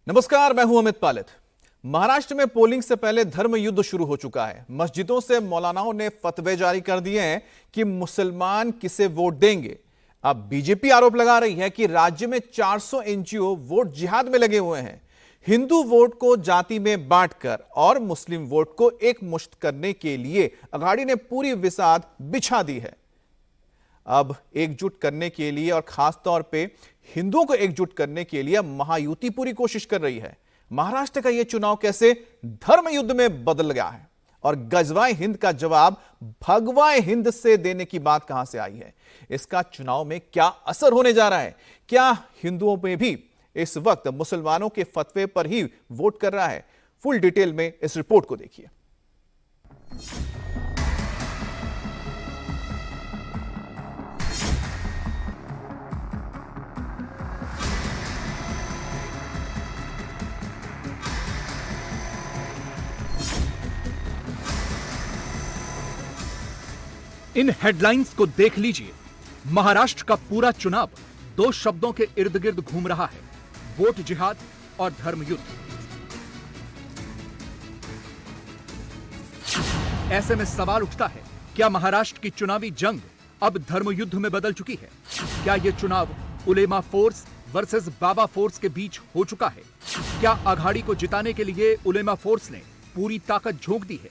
नमस्कार, मैं हूं अमित पालित। महाराष्ट्र में पोलिंग से पहले धर्म युद्ध शुरू हो चुका है। मस्जिदों से मौलानाओं ने फतवे जारी कर दिए हैं कि मुसलमान किसे वोट देंगे। अब बीजेपी आरोप लगा रही है कि राज्य में 400 एनजीओ वोट जिहाद में लगे हुए हैं। हिंदू वोट को जाति में बांटकर और मुस्लिम वोट को एक मुश्त करने के लिए अघाड़ी ने पूरी बिसात बिछा दी है। अब एकजुट करने के लिए और खास तौर पे हिंदुओं को एकजुट करने के लिए महायुति पूरी कोशिश कर रही है। महाराष्ट्र का यह चुनाव कैसे धर्म युद्ध में बदल गया है और गजवाए हिंद का जवाब भगवाए हिंद से देने की बात कहां से आई है, इसका चुनाव में क्या असर होने जा रहा है। क्या हिंदुओं में भी इस वक्त मुसलमानों के फतवे पर ही वोट कर रहा है? फुल डिटेल में इस रिपोर्ट को देखिए। इन हेडलाइंस को देख लीजिए। महाराष्ट्र का पूरा चुनाव दो शब्दों के इर्द गिर्द घूम रहा है, वोट जिहाद और धर्म युद्ध। ऐसे में सवाल उठता है, क्या महाराष्ट्र की चुनावी जंग अब धर्म युद्ध में बदल चुकी है? क्या यह चुनाव उलेमा फोर्स वर्सेस बाबा फोर्स के बीच हो चुका है? क्या अघाड़ी को जिताने के लिए उलेमा फोर्स ने पूरी ताकत झोंक दी है?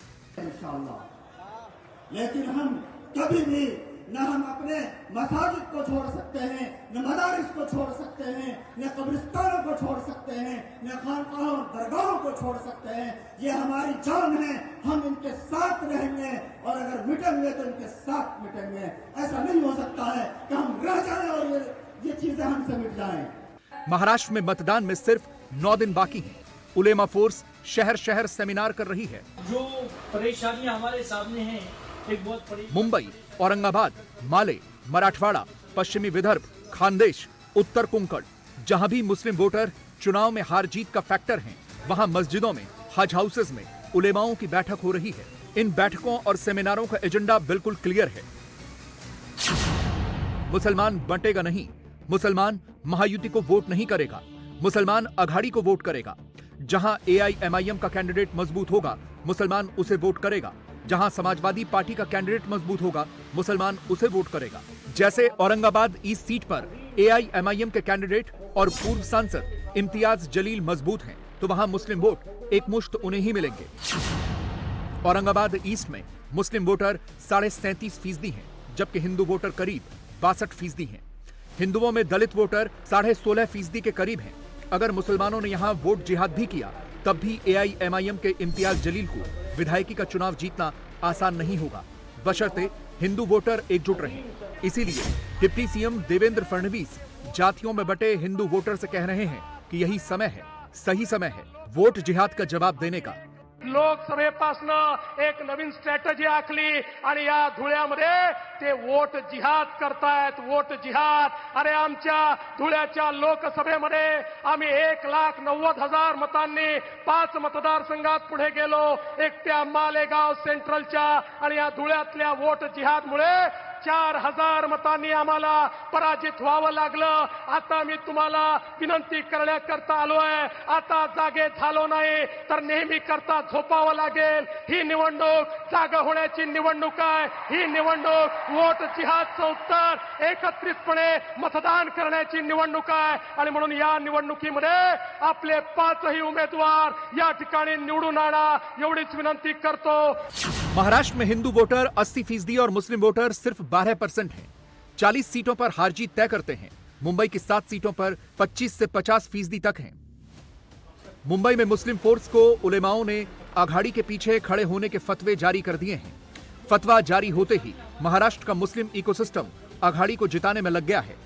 लेकिन हम कभी भी न हम अपने मसाजिद को छोड़ सकते हैं, न मदारिस को छोड़ सकते हैं, न कब्रिस्तानों को छोड़ सकते हैं, न खानकाहों और दरगाहों को छोड़ सकते हैं। ये हमारी जान है, हम इनके साथ रहेंगे और अगर मिटेंगे तो इनके साथ मिटेंगे। ऐसा नहीं हो सकता है कि हम रह जाएं और ये चीजें हमसे मिट जाएं। महाराष्ट्र में मतदान में सिर्फ 9 दिन बाकी हैं। उलेमा फोर्स शहर शहर सेमिनार कर रही है। जो परेशानियां हमारे सामने हैं, एक बहुत बड़ी मुंबई, औरंगाबाद, माले, मराठवाड़ा, पश्चिमी विदर्भ, खानदेश, उत्तर कोंकण, जहां भी मुस्लिम वोटर चुनाव में हार जीत का फैक्टर हैं, वहां मस्जिदों में, हज हाउसेज में उलेमाओं की बैठक हो रही है। इन बैठकों और सेमिनारों का एजेंडा बिल्कुल क्लियर है। मुसलमान बंटेगा नहीं, मुसलमान महायुति को वोट नहीं करेगा, मुसलमान अघाड़ी को वोट करेगा। जहां एआईएमआईएम का कैंडिडेट मजबूत होगा, मुसलमान उसे वोट करेगा। जहां समाजवादी पार्टी का कैंडिडेट मजबूत होगा, मुसलमान उसे वोट करेगा। जैसे औरंगाबाद ईस्ट सीट पर एआईएमआईएम के कैंडिडेट और पूर्व सांसद इम्तियाज जलील मजबूत हैं, तो वहां मुस्लिम वोट एक मुश्त उन्हें ही मिलेंगे। औरंगाबाद ईस्ट में मुस्लिम वोटर 37.5% हैं, जबकि हिंदू वोटर करीब 62% हैं। हिंदुओं में दलित वोटर 16.5% के करीब हैं। अगर मुसलमानों ने यहां वोट जिहाद भी किया, तब भी एआईएमआईएम के इम्तियाज जलील को विधायकी का चुनाव जीतना आसान नहीं होगा, बशर्ते हिंदू वोटर एकजुट रहें। इसीलिए डिप्टी सीएम देवेंद्र फडणवीस जातियों में बटे हिंदू वोटर से कह रहे हैं कि यही समय है, सही समय है वोट जिहाद का जवाब देने का। लोकसभेपासनं एक नवीन स्ट्रॅटेजी आखली आणि या धुळ्यामध्ये ते वोट जिहाद करतायत, वोट जिहाद। अरे आमच्या धुळ्याच्या लोकसभेमध्ये आम्ही 1,90,000 मतांनी 5 मतदारसंघात पुढे गेलो, एकट्या मालेगाव सेंट्रलच्या आणि या धुळ्यातल्या वोट जिहादमुळे 4,000 मतांनी आम्हाला पराजित व्हावं लागलं। आता मी तुम्हाला विनंती करण्याकरता आलोय, आता जागे झालो नाही तर नेहमी करता झोपावं लागेल। ही निवडणूक जागा होण्याची निवडणूक आहे। ही निवडणूक वोट जिहादचं उत्तर एकत्रितपणे मतदान करण्याची निवडणूक आहे आणि म्हणून या निवडणुकीमध्ये आपले 5ही उमेदवार या ठिकाणी निवडून आणा, एवढीच विनंती करतो। महाराष्ट्र में हिंदू वोटर 80% और मुस्लिम वोटर सिर्फ 12% हैं। 40 सीटों पर हार जीत तय करते हैं। मुंबई की 7 सीटों पर 25 से 50% तक हैं। मुंबई में मुस्लिम फोर्स को उलेमाओं ने अघाड़ी के पीछे खड़े होने के फतवे जारी कर दिए हैं। फतवा जारी होते ही महाराष्ट्र का मुस्लिम इकोसिस्टम अघाड़ी को जिताने में लग गया है।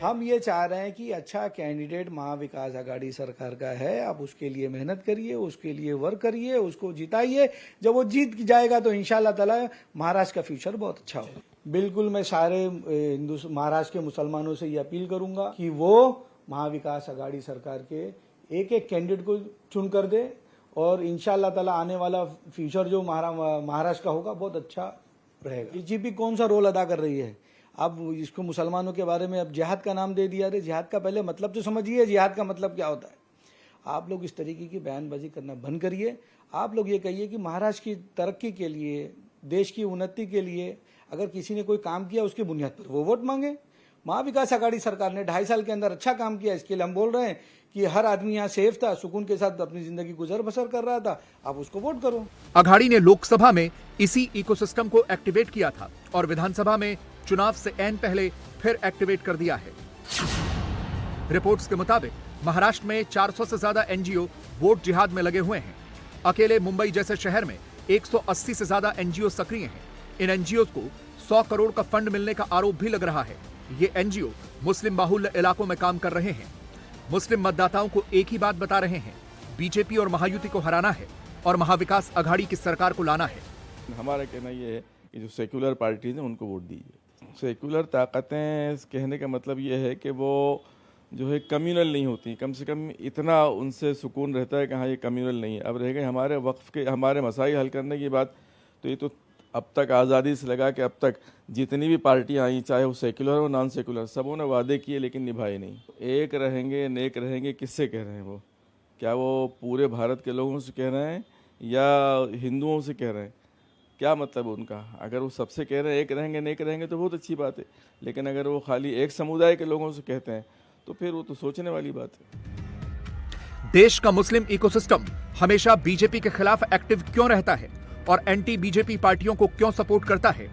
हम ये चाह रहे हैं कि अच्छा कैंडिडेट महाविकास आघाड़ी सरकार का है, आप उसके लिए मेहनत करिए, उसके लिए वर्क करिए, उसको जिताइए। जब वो जीत जाएगा तो इंशाल्लाह ताला महाराष्ट्र का फ्यूचर बहुत अच्छा होगा। बिल्कुल मैं सारे हिंदू महाराष्ट्र के मुसलमानों से ये अपील करूंगा कि वो महाविकास आघाड़ी सरकार के एक एक कैंडिडेट को चुन कर दे और इंशाल्लाह ताला आने वाला फ्यूचर जो महाराष्ट्र का होगा बहुत अच्छा रहेगा। बीजेपी कौन सा रोल अदा कर रही है? अब इसको मुसलमानों के बारे में अब जिहाद का नाम दे दिया। अरे जिहाद का पहले मतलब तो समझिए, जिहाद का मतलब क्या होता है। आप लोग इस तरीके की बयानबाजी करना बंद करिए। आप लोग ये कहिए कि महाराष्ट्र की तरक्की के लिए, देश की उन्नति के लिए अगर किसी ने कोई काम किया उसकी बुनियाद पर वो वोट मांगे। महाविकास आघाड़ी सरकार ने 2.5 साल के अंदर अच्छा काम किया, इसके लिए हम बोल रहे हैं कि हर आदमी यहाँ सेफ था, सुकून के साथ अपनी जिंदगी गुजर बसर कर रहा था, आप उसको वोट करो। अघाड़ी ने लोकसभा में इसी इकोसिस्टम को एक्टिवेट किया था और विधानसभा में चुनाव से ऐन पहले फिर एक्टिवेट कर दिया है। रिपोर्ट्स के मुताबिक महाराष्ट्र में 400 से ज्यादा एनजीओ वोट जिहाद में लगे हुए हैं। अकेले मुंबई जैसे शहर में 180 से ज्यादा एनजीओ सक्रिय हैं। इन एनजीओ को 100 करोड़ का फंड मिलने का आरोप भी लग रहा है। ये एनजीओ मुस्लिम बाहुल्य इलाकों में काम कर रहे हैं। मुस्लिम मतदाताओं को एक ही बात बता रहे हैं, बीजेपी और महायुति को हराना है और महाविकास अघाड़ी की सरकार को लाना है। हमारा कहना यह है कि जो सेक्युलर पार्टीज हैं उनको वोट दीजिए। सेक्युलर ताकतें कहने का मतलब ये है कि वो जो है कम्युनल नहीं होती, कम से कम इतना उनसे सुकून रहता है कि हाँ ये कम्युनल नहीं है। अब रह गए हमारे वक्फ के, हमारे मसाइल हल करने की बात, तो ये तो अब तक आज़ादी से लगा कि अब तक जितनी भी पार्टियां आई, चाहे वो सेक्युलर हो नॉन सेक्युलर, सबों ने वादे किए लेकिन निभाए नहीं। एक रहेंगे नेक रहेंगे किससे कह रहे हैं वो? क्या वो पूरे भारत के लोगों से कह रहे हैं या हिंदुओं से कह रहे हैं? क्या मतलब उनका? अगर वो सबसे कह रहे हैं एक रहेंगे नेक रहेंगे तो बहुत अच्छी बात है, लेकिन अगर वो खाली एक समुदाय के लोगों से कहते हैं तो फिर वो तो सोचने वाली बात है। देश का मुस्लिम इकोसिस्टम हमेशा बीजेपी के खिलाफ एक्टिव क्यों रहता है और एंटी बीजेपी पार्टियों को क्यों सपोर्ट करता है?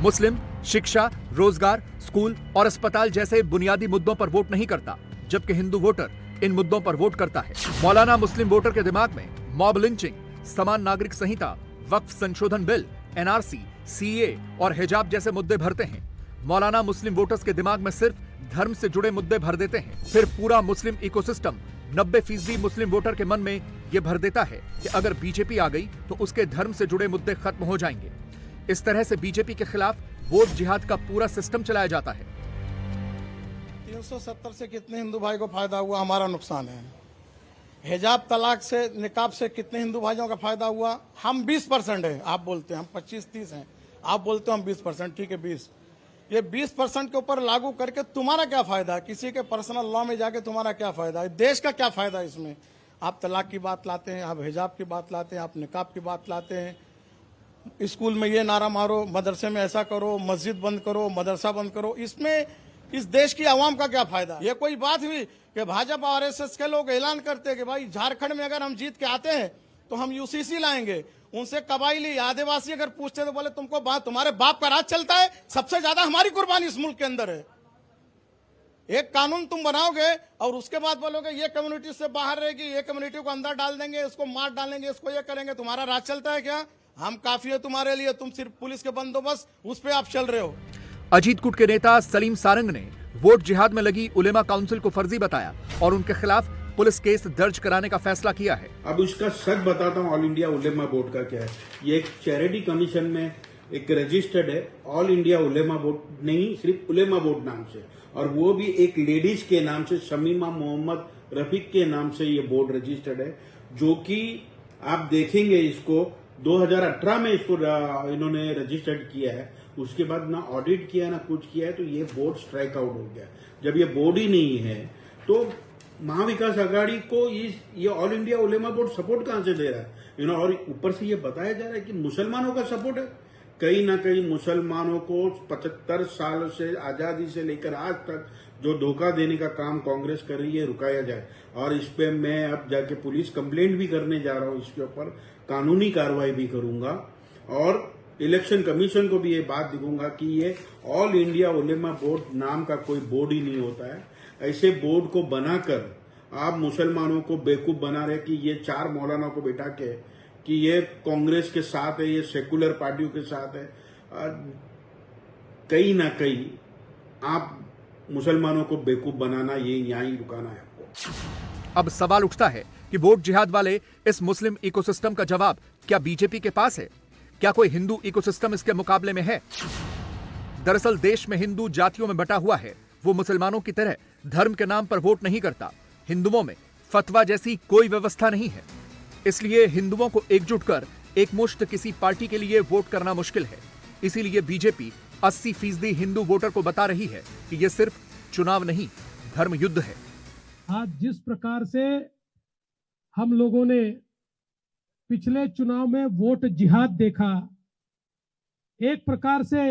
मुस्लिम शिक्षा, रोजगार, स्कूल और अस्पताल जैसे बुनियादी मुद्दों पर वोट नहीं करता, जबकि हिंदू वोटर इन मुद्दों पर वोट करता है। मौलाना मुस्लिम वोटर के दिमाग में मॉब लिंचिंग, समान नागरिक संहिता, वक्फ संशोधन बिल, एनआरसी, सीए और हिजाब जैसे मुद्दे भरते हैं। मौलाना मुस्लिम वोटर्स के दिमाग में सिर्फ धर्म से जुड़े मुद्दे भर देते हैं। फिर पूरा मुस्लिम इकोसिस्टम 90% मुस्लिम वोटर के मन में यह भर देता है कि अगर बीजेपी आ गई तो उसके धर्म से जुड़े मुद्दे खत्म हो जाएंगे। इस तरह से बीजेपी के खिलाफ वोट जिहाद का पूरा सिस्टम चलाया जाता है। 370 से कितने हिंदू भाई को फायदा हुआ, हमारा नुकसान है। हिजाब तलाक से, निकाब से कितने हिंदू भाइयों का फायदा हुआ? हम 20% है, आप बोलते हैं हम 25-30 हैं, आप बोलते हो हम 20%, ठीक है 20। ये 20% के ऊपर लागू करके तुम्हारा क्या फायदा? किसी के पर्सनल लॉ में जाके तुम्हारा क्या फायदा है? देश का क्या फायदा है इसमें? आप तलाक की बात लाते हैं, आप हिजाब की बात लाते हैं, आप निकाब की बात लाते हैं, स्कूल में ये नारा मारो, मदरसे में ऐसा करो, मस्जिद बंद करो, मदरसा बंद करो। इसमें इस देश की आवाम का क्या फायदा? ये कोई बात हुई कि भाजपा और आरएसएस के लोग ऐलान करते हैं कि भाई झारखंड में अगर हम जीत के आते हैं तो हम यूसीसी लाएंगे। उनसे कबाइली आदिवासी अगर पूछते तो बोले तुमको बात, तुम्हारे बाप का राज चलता है, सबसे ज्यादा हमारी कुर्बानी इस मुल्क के अंदर है। एक कानून तुम बनाओगे और उसके बाद बोलोगे ये कम्युनिटी से बाहर रहेगी, ये कम्युनिटी को अंदर डाल देंगे, इसको मार डालेंगे, इसको ये करेंगे। तुम्हारा राज चलता है क्या? हम काफी है तुम्हारे लिए, तुम सिर्फ पुलिस के बंदोबस्त उस पर आप चल रहे हो। अजीत गुट के नेता सलीम सारंग ने वोट जिहाद में लगी उलेमा काउंसिल को फर्जी बताया और उनके खिलाफ पुलिस केस दर्ज कराने का फैसला किया है। अब उसका सच बताता हूँ, ऑल इंडिया उलेमा बोर्ड का क्या है। ये एक चैरिटी कमीशन में एक रजिस्टर्ड है, ऑल इंडिया उलेमा बोर्ड नहीं, सिर्फ उलेमा बोर्ड नाम से, और वो भी एक लेडीज के नाम से, शमीमा मोहम्मद रफीक के नाम से ये बोर्ड रजिस्टर्ड है। जो कि आप देखेंगे इसको 2018 में इसको इन्होंने रजिस्टर्ड किया है। उसके बाद ना ऑडिट किया ना कुछ किया है, तो ये बोर्ड स्ट्राइक आउट हो गया। जब ये बोर्ड ही नहीं है तो महाविकास आघाड़ी को ये ऑल इंडिया उलेमा बोर्ड सपोर्ट कहां से दे रहा है? और ऊपर से ये बताया जा रहा है कि मुसलमानों का सपोर्ट है। कहीं ना कहीं मुसलमानों को 75 साल से आजादी से लेकर आज तक जो धोखा देने का काम कांग्रेस कर रही है, रुकाया जाए। और इस पे मैं अब जाके पुलिस कंप्लेंट भी करने जा रहा हूं, इसके ऊपर कानूनी कार्रवाई भी करूंगा और इलेक्शन कमीशन को भी ये बात दिखूंगा कि ये ऑल इंडिया उलेमा बोर्ड नाम का कोई बोर्ड ही नहीं होता है। ऐसे बोर्ड को बनाकर आप मुसलमानों को बेवकूफ बना रहे कि ये 4 मौलाना को बिठा के कि ये कांग्रेस के साथ है, ये सेकुलर पार्टियों के साथ है। कहीं ना कहीं आप मुसलमानों को बेवकूफ बनाना, ये यहां ही रुकाना है आपको। अब सवाल उठता है कि वोट जिहाद वाले इस मुस्लिम इकोसिस्टम का जवाब क्या बीजेपी के पास है? क्या कोई हिंदू इकोसिस्टम इसके मुकाबले में है? दरअसल देश में हिंदू जातियों में बटा हुआ है। वो मुसलमानों की तरह धर्म के नाम पर वोट नहीं करता। हिंदुओं में फतवा जैसी कोई व्यवस्था नहीं है। इसलिए हिंदुओं को एकजुट कर एकमुश्त किसी पार्टी के लिए वोट करना मुश्किल है। इसीलिए बीजेपी 80% हिंदू वोटर को बता रही है कि यह सिर्फ चुनाव नहीं, धर्म युद्ध है। आज जिस प्रकार से हम लोगों ने पिछले चुनाव में वोट जिहाद देखा। एक प्रकार से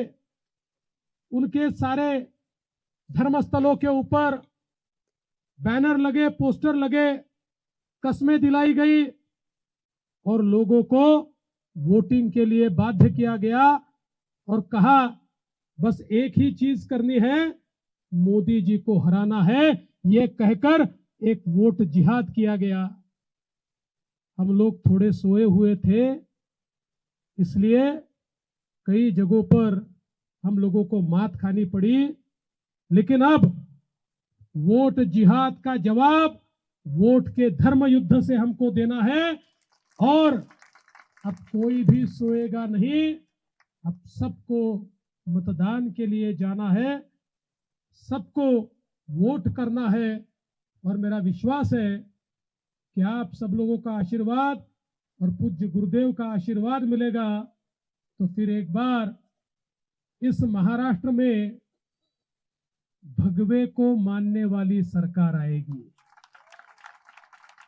उनके सारे धर्मस्थलों के ऊपर बैनर लगे, पोस्टर लगे, कस्में दिलाई गई और लोगों को वोटिंग के लिए बाध्य किया गया और कहा बस एक ही चीज करनी है, मोदी जी को हराना है। ये कहकर एक वोट जिहाद किया गया। हम लोग थोड़े सोए हुए थे, इसलिए कई जगहों पर हम लोगों को मात खानी पड़ी, लेकिन अब वोट जिहाद का जवाब वोट के धर्म युद्ध से हमको देना है और अब कोई भी सोएगा नहीं। अब सबको मतदान के लिए जाना है, सबको वोट करना है और मेरा विश्वास है कि आप सब लोगों का आशीर्वाद और पूज्य गुरुदेव का आशीर्वाद मिलेगा तो फिर एक बार इस महाराष्ट्र में भगवे को मानने वाली सरकार आएगी।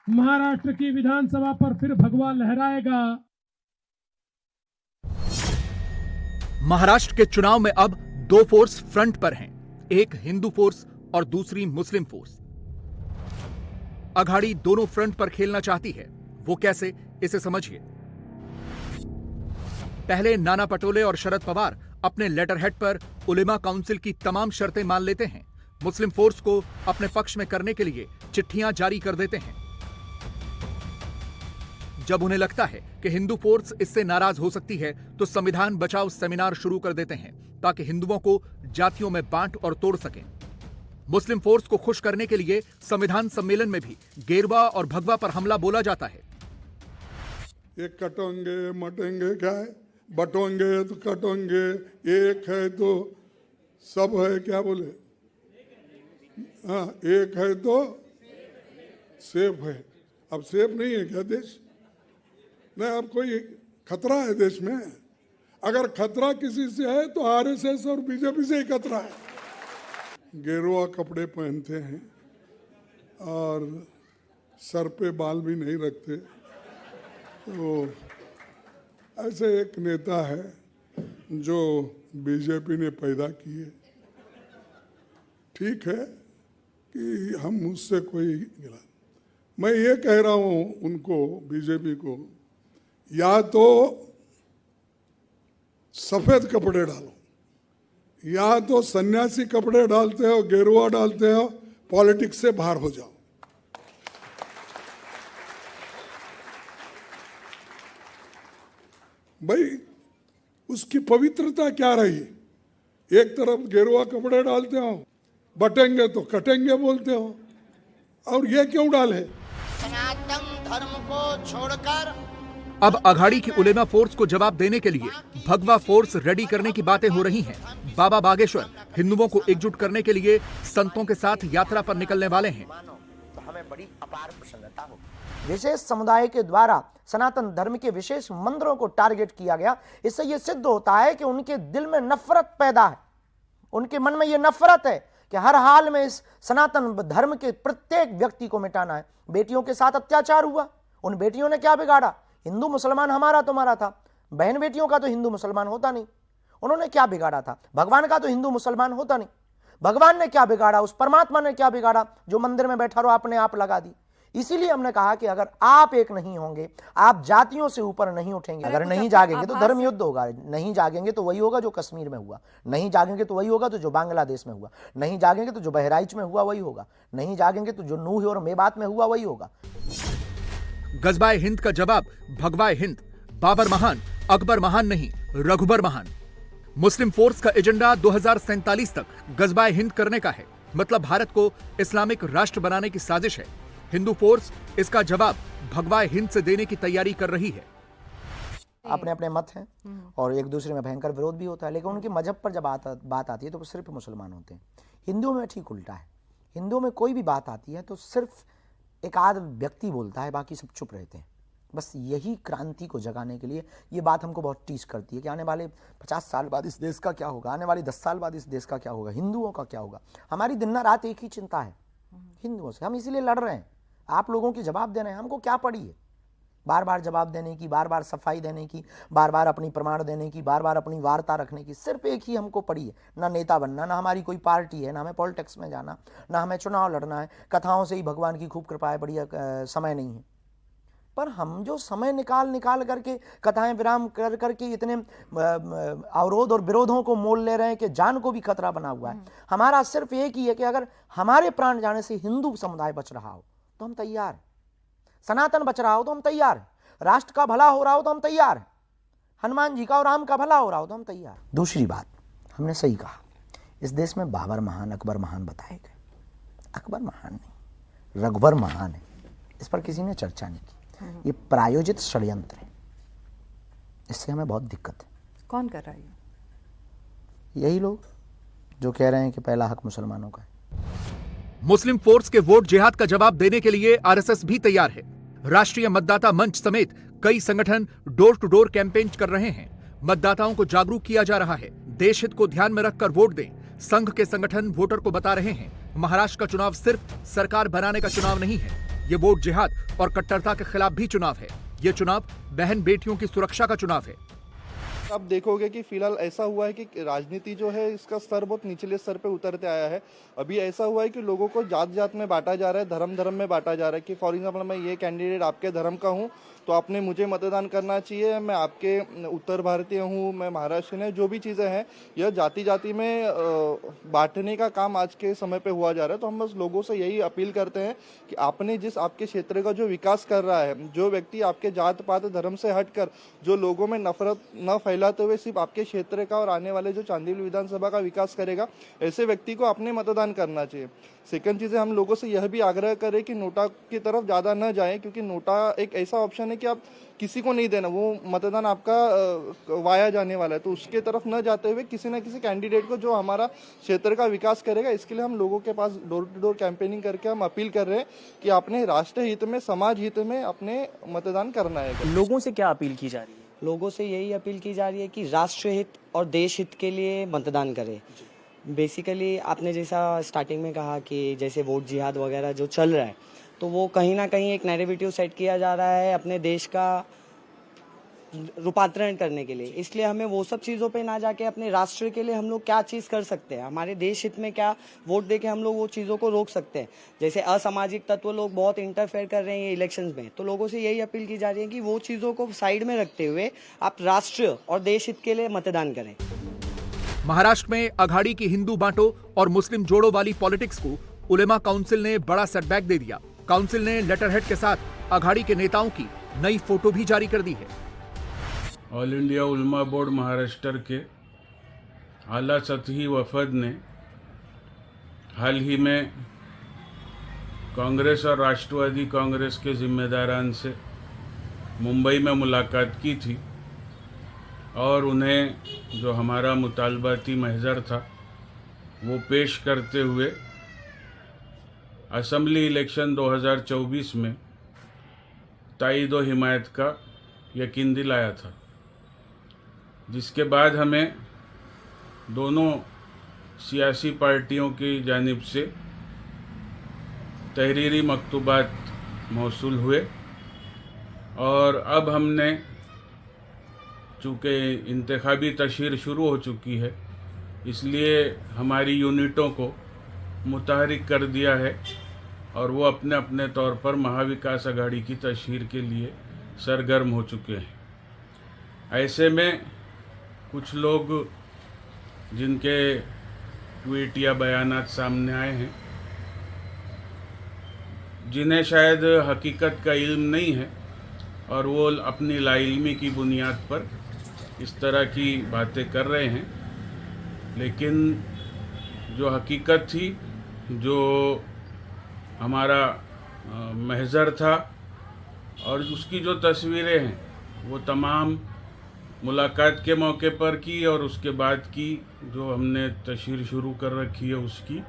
महाराष्ट्र की विधानसभा पर फिर भगवा लहराएगा। महाराष्ट्र के चुनाव में अब दो फोर्स फ्रंट पर हैं, एक हिंदू फोर्स और दूसरी मुस्लिम फोर्स। अघाड़ी दोनों फ्रंट पर खेलना चाहती है। वो कैसे, इसे समझिए। पहले नाना पटोले और शरद पवार अपने लेटर हेड पर उलेमा काउंसिल की तमाम शर्तें मान लेते हैं। मुस्लिम फोर्स को अपने पक्ष में करने के लिए चिट्ठियां जारी कर देते हैं। जब उन्हें लगता है कि हिंदू फोर्स इससे नाराज हो सकती है तो संविधान बचाओ सेमिनार शुरू कर देते हैं ताकि हिंदुओं को जातियों में बांट और तोड़ सकें। मुस्लिम फोर्स को खुश करने के लिए संविधान सम्मेलन में भी गेरुआ और भगवा पर हमला बोला जाता है। ये कटोंगे मटेंगे क्या है, बटोंगे तो कटोंगे, एक है तो सब है, क्या बोले, हाँ एक है तो सेफ है। अब सेफ नहीं है क्या देश? नहीं, अब कोई खतरा है देश में। अगर खतरा किसी से है तो आरएसएस और बीजेपी से ही खतरा है। गेरुआ कपड़े पहनते हैं और सर पे बाल भी नहीं रखते। तो ऐसे एक नेता है जो बीजेपी ने पैदा किए। ठीक है कि हम मुझसे कोई गिला, मैं ये कह रहा हूँ उनको, बीजेपी को, या तो सफेद कपड़े डालो या तो सन्यासी कपड़े डालते हो, गेरुआ डालते हो, पॉलिटिक्स से बाहर हो जाओ। भाई उसकी पवित्रता क्या रही? एक तरफ गेरुआ कपड़े डालते हो, बटेंगे तो कटेंगे बोलते हो, और ये क्यों डाले? सनातन धर्म को छोड़कर अब अघाड़ी की उलेमा फोर्स को जवाब देने के लिए भगवा फोर्स रेडी करने की बातें हो रही हैं। बाबा बागेश्वर हिंदुओं को एकजुट करने के लिए संतों के साथ यात्रा पर निकलने वाले हैं। तो हमें बड़ी अपार प्रसन्नता होगी। विशेष समुदाय के द्वारा सनातन धर्म के विशेष मंदिरों को टारगेट किया गया। इससे यह सिद्ध होता है कि उनके दिल में नफरत पैदा है, उनके मन में यह नफरत है कि हर हाल में इस सनातन धर्म के प्रत्येक व्यक्ति को मिटाना है। बेटियों के साथ अत्याचार हुआ, उन बेटियों ने क्या बिगाड़ा? हिंदू मुसलमान हमारा तुम्हारा था, बहन बेटियों का तो हिंदू मुसलमान होता नहीं। उन्होंने क्या बिगाड़ा था? भगवान का तो हिंदू मुसलमान होता नहीं। भगवान ने क्या बिगाड़ा? उस परमात्मा ने क्या बिगाड़ा जो मंदिर में बैठा रहो आपने आप लगा दी। इसीलिए हमने कहा कि अगर आप एक नहीं होंगे, आप जातियों से ऊपर नहीं उठेंगे, अगर नहीं जागेंगे तो धर्म युद्ध होगा। नहीं जागेंगे तो वही होगा जो कश्मीर में हुआ, नहीं जागेंगे तो वही होगा तो जो बांग्लादेश में हुआ, नहीं जागेंगे तो जो बहराइच में हुआ वही होगा, नहीं जागेंगे तो जो नूह और मेवात में हुआ वही होगा। गजबाए हिंद का जवाब भगवाए हिंद। बाबर महान, अकबर महान नहीं, रघुबर महान। मुस्लिम फोर्स का एजेंडा 2047 तक गजबाए हिंद करने का है, मतलब भारत को इस्लामिक राष्ट्र बनाने की साजिश है। हिंदू फोर्स इसका जवाब भगवाए हिंद से देने की तैयारी कर रही है। अपने अपने मत हैं और एक दूसरे में भयंकर विरोध भी होता है, लेकिन उनके मजहब पर जब बात आती है तो वो सिर्फ मुसलमान होते हैं। हिंदुओं में ठीक उल्टा है। हिंदुओं में कोई भी बात आती है तो सिर्फ एक आध व्यक्ति बोलता है, बाकी सब चुप रहते हैं। बस यही क्रांति को जगाने के लिए ये बात हमको बहुत टीच करती है कि आने वाले 50 साल बाद इस देश का क्या होगा, आने वाले 10 साल बाद इस देश का क्या होगा, हिंदुओं का क्या होगा। हमारी दिन रात एक ही चिंता है हिंदुओं से, हम इसीलिए लड़ रहे हैं। आप लोगों की जवाब देना है, हमको क्या पड़ी है बार बार जवाब देने की, बार बार सफाई देने की, बार बार अपनी प्रमाण देने की, बार बार अपनी वार्ता रखने की। सिर्फ एक ही हमको पड़ी है, ना नेता बनना, ना हमारी कोई पार्टी है, ना हमें पॉलिटिक्स में जाना, ना हमें चुनाव लड़ना है। कथाओं से ही भगवान की खूब कृपा है, बढ़िया समय नहीं है। पर हम जो समय निकाल करके कथाएं विराम कर करके इतने अवरोध और विरोधों को मोल ले रहे हैं कि जान को भी खतरा बना हुआ है। हमारा सिर्फ एक ही है कि अगर हमारे प्राण जाने से हिंदू समुदाय बच रहा हो तो हम तैयार हैं, सनातन बच रहा हो तो हम तैयार हैं, राष्ट्र का भला हो रहा हो तो हम तैयार हैं, हनुमान जी का और राम का भला हो रहा हो तो हम तैयार। दूसरी बात, हमने सही कहा, इस देश में बाबर महान, अकबर महान बताए गए। अकबर महान नहीं, रघुबर महान है, इस पर किसी ने चर्चा नहीं की। ये प्रायोजित षड्यंत्र है, इससे हमें बहुत दिक्कत है। कौन कर रहा है? यही लोग जो कह रहे हैं कि पहला हक मुसलमानों का है। मुस्लिम फोर्स के वोट जिहाद का जवाब देने के लिए आरएसएस भी तैयार है। राष्ट्रीय मतदाता मंच समेत कई संगठन डोर टू डोर कैंपेन कर रहे हैं। मतदाताओं को जागरूक किया जा रहा है। देश हित को ध्यान में रखकर वोट दें। संघ के संगठन वोटर को बता रहे हैं, महाराष्ट्र का चुनाव सिर्फ सरकार बनाने का चुनाव नहीं है, ये वोट जिहाद और कट्टरता के खिलाफ भी चुनाव है। ये चुनाव बहन बेटियों की सुरक्षा का चुनाव है। आप देखोगे कि फिलहाल ऐसा हुआ है कि राजनीति जो है इसका स्तर बहुत निचले स्तर पे उतरते आया है। अभी ऐसा हुआ है कि लोगों को जात जात में बांटा जा रहा है, धर्म धर्म में बांटा जा रहा है कि फॉर एग्जाम्पल मैं ये कैंडिडेट आपके धर्म का हूँ तो आपने मुझे मतदान करना चाहिए, मैं आपके उत्तर भारतीय हूँ, मैं महाराष्ट्र में, जो भी चीज़ें हैं यह जाति जाति में बांटने का काम आज के समय पे हुआ जा रहा है। तो हम बस लोगों से यही अपील करते हैं कि आपने जिस आपके क्षेत्र का जो विकास कर रहा है, जो व्यक्ति आपके जात पात धर्म से हटकर जो लोगों में नफरत न फैलाते हुए सिर्फ आपके क्षेत्र का और आने वाले जो चांदील विधानसभा का विकास करेगा, ऐसे व्यक्ति को आपने मतदान करना चाहिए। सेकंड चीज़ है, हम लोगों से यह भी आग्रह करें कि नोटा की तरफ ज़्यादा न जाएं, क्योंकि नोटा एक ऐसा ऑप्शन है कि आप किसी को नहीं देना, वो मतदान आपका वाया जाने वाला है। तो उसके तरफ न जाते हुए किसी न किसी कैंडिडेट को जो हमारा क्षेत्र का विकास करेगा, इसके लिए हम लोगों के पास डोर टू डोर कैंपेनिंग करके हम अपील कर रहे हैं कि आपने राष्ट्र हित में, समाज हित में अपने मतदान करना है। लोगों से क्या अपील की जा रही है? लोगों से यही अपील की जा रही है कि राष्ट्र हित और देश हित के लिए मतदान करें। बेसिकली आपने जैसा स्टार्टिंग में कहा कि जैसे वोट जिहाद वगैरह जो चल रहा है, तो वो कहीं ना कहीं एक नैरेटिव सेट किया जा रहा है अपने देश का रूपांतरण करने के लिए। इसलिए हमें वो सब चीज़ों पे ना जाके अपने राष्ट्र के लिए हम लोग क्या चीज़ कर सकते हैं, हमारे देश हित में क्या वोट देके हम लोग वो चीज़ों को रोक सकते हैं। जैसे असामाजिक तत्व लोग बहुत इंटरफेयर कर रहे हैं इलेक्शंस में, तो लोगों से यही अपील की जा रही है कि वो चीज़ों को साइड में रखते हुए आप राष्ट्र और देश हित के लिए मतदान करें। महाराष्ट्र में अघाड़ी की हिंदू बांटो और मुस्लिम जोड़ो वाली पॉलिटिक्स को उलेमा काउंसिल ने बड़ा सेटबैक दे दिया। काउंसिल ने लेटरहेड के साथ अघाड़ी के नेताओं की नई फोटो भी जारी कर दी है। ऑल इंडिया उलमा बोर्ड महाराष्ट्र के आला सतही वफद ने हाल ही में कांग्रेस और राष्ट्रवादी कांग्रेस के जिम्मेदारान से मुंबई में मुलाकात की थी और उन्हें जो हमारा मुतालबाती महजर था वो पेश करते हुए असम्बली इलेक्शन 2024 में ताईद व हिमायत का यकीन दिलाया था, जिसके बाद हमें दोनों सियासी पार्टियों की जानिब से तहरीरी मकतूबात मौसूल हुए और अब हमने, चूँकि इंतखाबी तशहीर शुरू हो चुकी है, इसलिए हमारी यूनिटों को मुतहरिक कर दिया है और वो अपने अपने तौर पर महाविकास अघाड़ी की तशहीर के लिए सरगर्म हो चुके हैं। ऐसे में कुछ लोग जिनके ट्वीट या बयानात सामने आए हैं, जिन्हें शायद हकीकत का इल्म नहीं है और वो अपनी लाइल्मी की बुनियाद पर इस तरह की बातें कर रहे हैं, लेकिन जो हकीकत थी, जो हमारा महजर था और उसकी जो तस्वीरें हैं वो तमाम मुलाकात के मौके पर की और उसके बाद की जो हमने तशहीर शुरू कर रखी है उसकी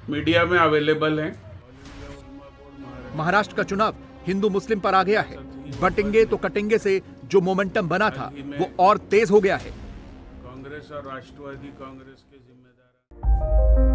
मीडिया में अवेलेबल हैं। महाराष्ट्र का चुनाव हिंदू मुस्लिम पर आ गया है। बटेंगे तो कटेंगे से जो मोमेंटम बना था वो और तेज हो गया है। कांग्रेस और राष्ट्रवादी कांग्रेस के जिम्मेदार